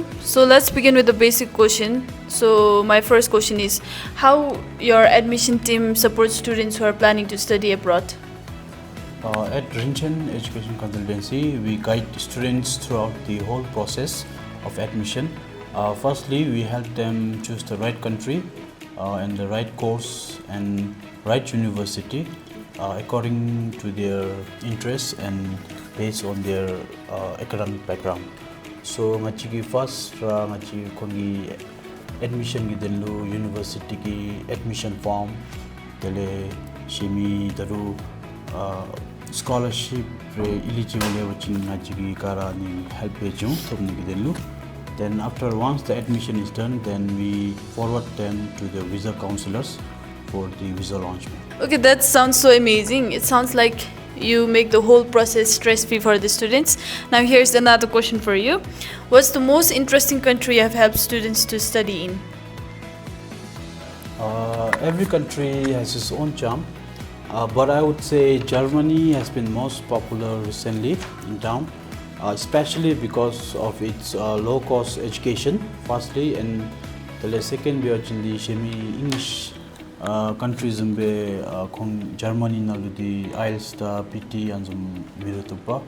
you. So let's begin with the basic question. So my first question is, how your admission team supports students who are planning to study abroad? At Rinchen Education Consultancy, we guide students throughout the whole process of admission. Firstly, we help them choose the right country and the right course and right university according to their interests and based on their academic background. So, ngachi first ngachi kongi admission gi denlu university ki admission form dele shimi daru scholarship eligible wachin ngachi gi kara ni help pejum tobni gi denlu. Then after once the admission is done, then we forward them to the visa counselors for the visa launchment. Okay, that sounds so amazing. It sounds like you make the whole process stress-free for the students. Now here's another question for you. What's the most interesting country you have helped students to study in? Every country has its own charm, but I would say Germany has been most popular recently in town. Especially because of its low-cost education, firstly, and the second, we are actually semi-English countries in Germany, the 𝐿𝐸𝐿𝐻, PT, and some Miratupa.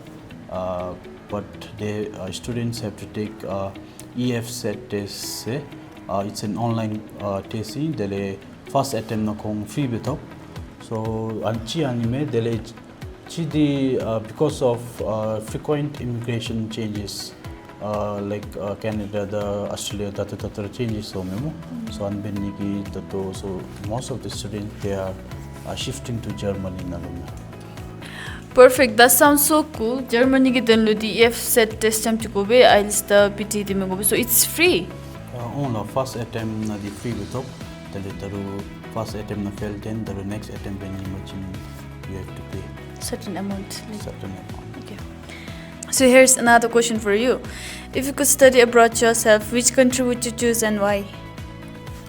But the students have to take EF-set test. It's an online test. The first attempt na free beto. So anchi anime because of frequent immigration changes like Canada, Australia, that changes so most of the students they are shifting to Germany now. Perfect. That sounds so cool. Germany ki denlu the EF set test time to go be 𝐿𝐸𝐻 the PT the go so it's free. Only first attempt na the free beto. The first attempt na fail, then the next attempt when you have to pay certain amount. Certain amount. Okay. So here's another question for you. If you could study abroad yourself, which country would you choose and why?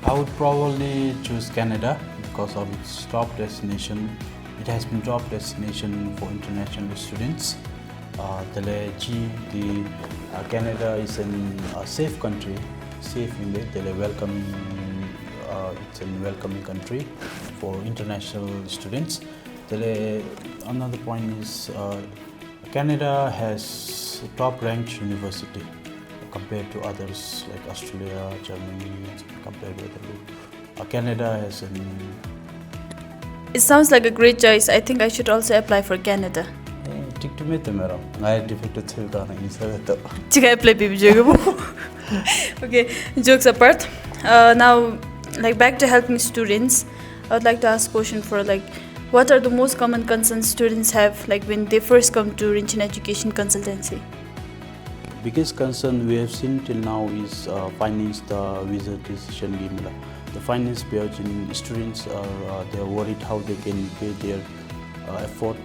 I would probably choose Canada because of its top destination. It has been top destination for international students. Canada is a safe country, safe in it. It's a welcoming country for international students. Another point is Canada has top-ranked university compared to others like Australia, Germany, compared with Canada has an. It sounds like a great choice. I think I should also apply for Canada. Okay, jokes apart. Now, back to helping students, I would like to ask a question for what are the most common concerns students have when they first come to Rinchen Education Consultancy? Biggest concern we have seen till now is finance the visa decision. The finance page students are they are worried how they can pay their effort,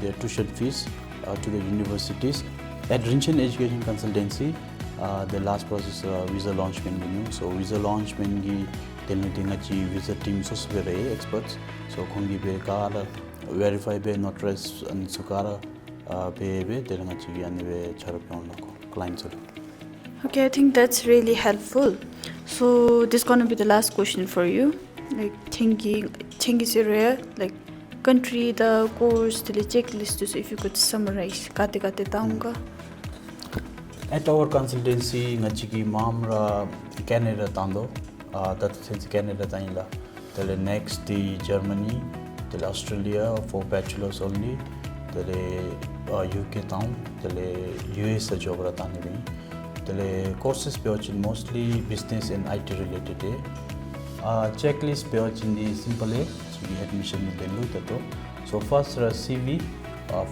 their tuition fees to the universities. At Rinchen Education Consultancy, the last process visa launchment. So visa launchment visa team experts. So kongi be kara verify be notarized and sukara be clients. Okay, I think that's really helpful. So this is gonna be the last question for you. 𝐤𝐸𝐭𝐡 country, the course, the checklist. So if you could summarize, kate taunga. At our consultancy, ngachiki mamra Canada tando. That since Canada tainla. The next the Germany, the Australia for bachelors only. The UK town, the US job ratani. त्यसले courses बेहोर्छिन् mostly business and IT related checklist बेहोर्छिन् the simple admission देलु ततो so first र CV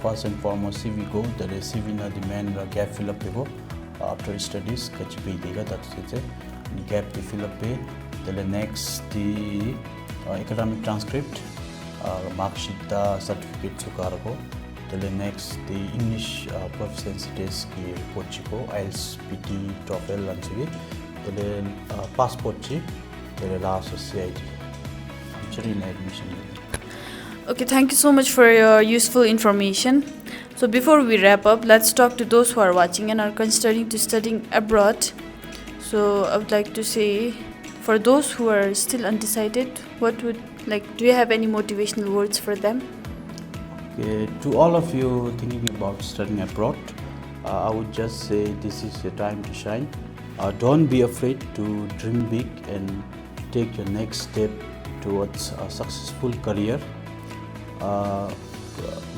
first and foremost CV go त्यसले CV न the main र gap fill up बेको आफ्टर स्टडीज कछि बेदिगा ततो चाहिँ ग्याप दि फिल अप बे त्यसले next the academic transcript marksheet दा सर्टिफिकेट चुकारको त्यसले next the English proficiency test की रिपोर्ट छिको IELTS PT TOEFL लन्छुगी त्यसले पासपोर्ट छि त्यसले लास्ट CIT चरी admission. Okay, thank you so much for your useful information. So before we wrap up, let's talk to those who are watching and are considering to studying abroad. So I would like to say, for those who are still undecided, do you have any motivational words for them? Okay, to all of you thinking about studying abroad, I would just say this is your time to shine. Don't be afraid to dream big and take your next step towards a successful career.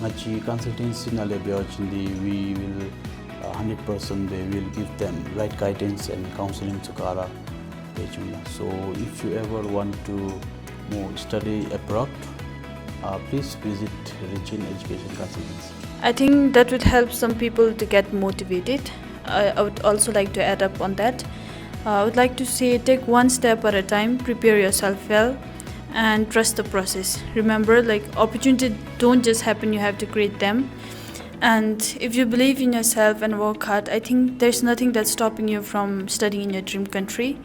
Ngachi consultancy na lebeochindi we will 100% they will give them right guidance and counseling to kara pejuna. So if you ever want to study abroad, please visit Rinchen Education Consultancy. I think that would help some people to get motivated. I would also like to add up on that. I would like to say, take one step at a time, prepare yourself well, and trust the process. Remember, opportunities don't just happen, you have to create them. And if you believe in yourself and work hard, I think there's nothing that's stopping you from studying in your dream country.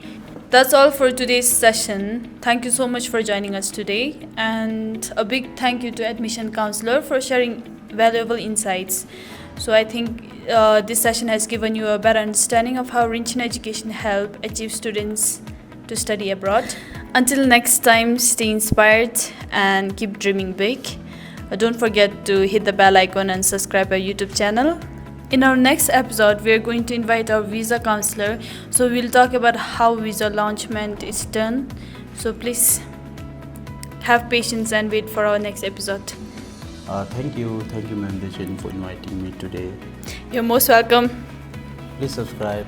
That's all for today's session. Thank you so much for joining us today, and a big thank you to admission counselor for sharing valuable insights. So I think this session has given you a better understanding of how Rinchen Education help achieve students to study abroad. Until next time, stay inspired and keep dreaming big. Don't forget to hit the bell icon and subscribe our YouTube channel. In our next episode, we are going to invite our visa counselor. So we'll talk about how visa launchment is done. So please have patience and wait for our next episode. Thank you, Ma'am Dejan, for inviting me today. You're most welcome. Please subscribe.